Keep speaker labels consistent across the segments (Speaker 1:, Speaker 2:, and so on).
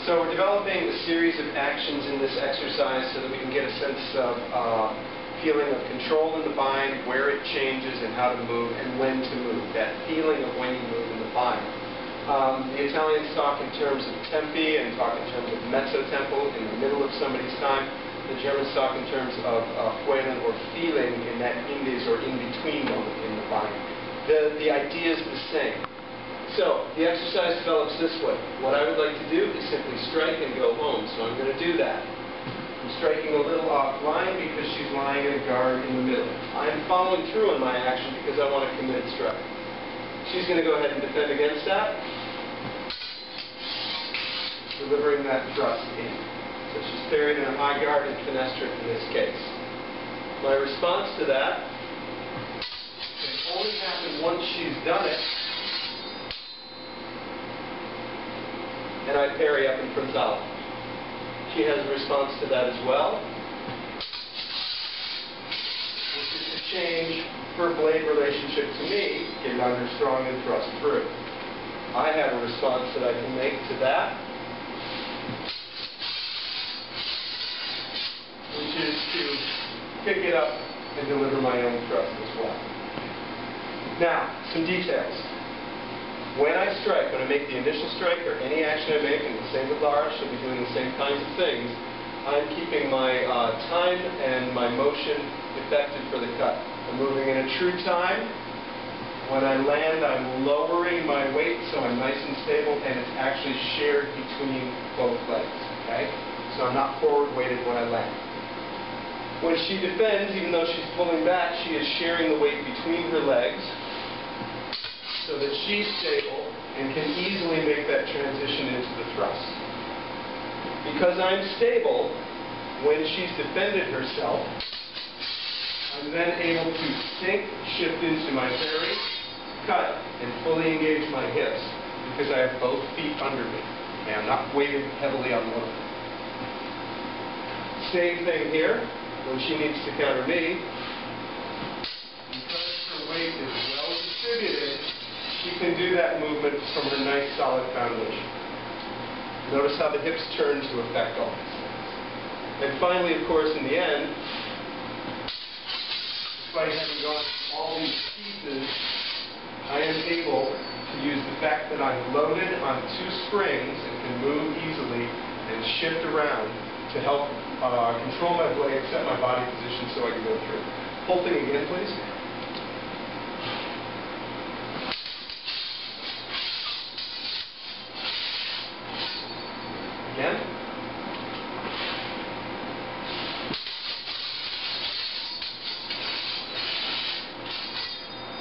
Speaker 1: So we're developing a series of actions in this exercise so that we can get a sense of feeling of control in the bind, where it changes and how to move and when to move. That feeling of when you move in the bind. The Italians talk in terms of tempi and talk in terms of mezzo tempo in the middle of somebody's time. The Germans talk in terms of fühlen or feeling in that Indes or in-between moment in the bind. The idea is the same. So, the exercise develops this way. What I would like to do is simply strike and go home, so I'm going to do that. I'm striking a little offline because she's lying in a guard in the middle. I'm following through on my action because I want a committed strike. She's going to go ahead and defend against that, delivering that thrust in. So she's buried in a high guard and fenestrate in this case. My response to that can only happen once she's done it. And I parry up in frontale. She has a response to that as well, which is to change her blade relationship to me, get under strong and thrust through. I have a response that I can make to that, which is to pick it up and deliver my own thrust as well. Now, some details. When I strike, when I make the initial strike or any action I make, and the same with Lara, she'll be doing the same kinds of things, I'm keeping my time and my motion effective for the cut. I'm moving in a true time. When I land, I'm lowering my weight so I'm nice and stable, and it's actually shared between both legs. Okay? So I'm not forward weighted when I land. When she defends, even though she's pulling back, she is sharing the weight between her legs, so that she's stable and can easily make that transition into the thrust. Because I'm stable, when she's defended herself, I'm then able to sink, shift into my parry, cut, and fully engage my hips because I have both feet under me. Okay, I'm not weighted heavily on one of them. Same thing here. When she needs to counter me, because her weight is well distributed, she can do that movement from her nice solid foundation. Notice how the hips turn to affect all these things. And finally, of course, in the end, despite having gone through all these pieces, I am able to use the fact that I'm loaded on two springs and can move easily and shift around to help control my blade, set my body position so I can go through. Whole thing again, please. Again.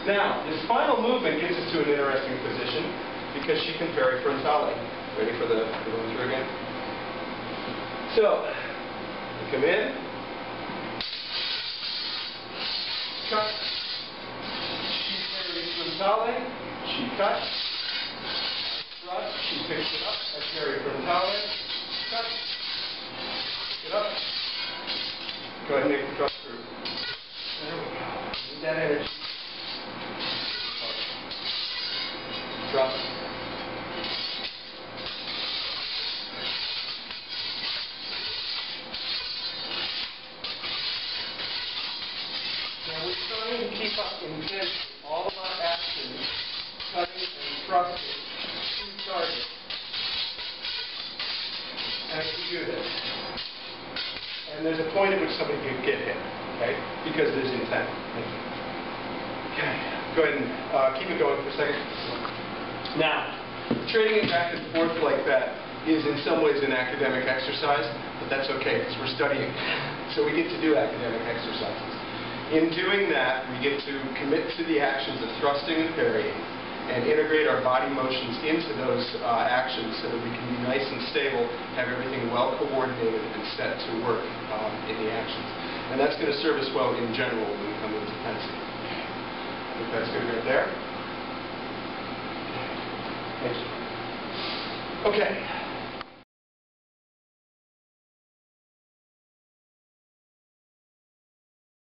Speaker 1: Now, this final movement gets us to an interesting position because she can parry frontale. Ready for the going through again? So, we come in, cut, she parries frontale, she cuts, thrust, she picks it up, I parry frontale, cut, pick it up, go ahead and make the thrust through. There we go. Need that energy. Thrust. Now we're trying to keep up in all of our actions, cutting and thrusting to target as we do this. And there's a point at which somebody can get hit, okay? Because there's intent. Okay, go ahead and keep it going for a second. Now, trading it back and forth like that is in some ways an academic exercise, but that's okay because we're studying. So we get to do academic exercises. In doing that, we get to commit to the actions of thrusting and parrying and integrate our body motions into those actions so that we can be nice and stable, have everything well coordinated and set to work in the actions. And that's going to serve us well in general when we come into fencing. I think that's good right there. Thank you. Okay.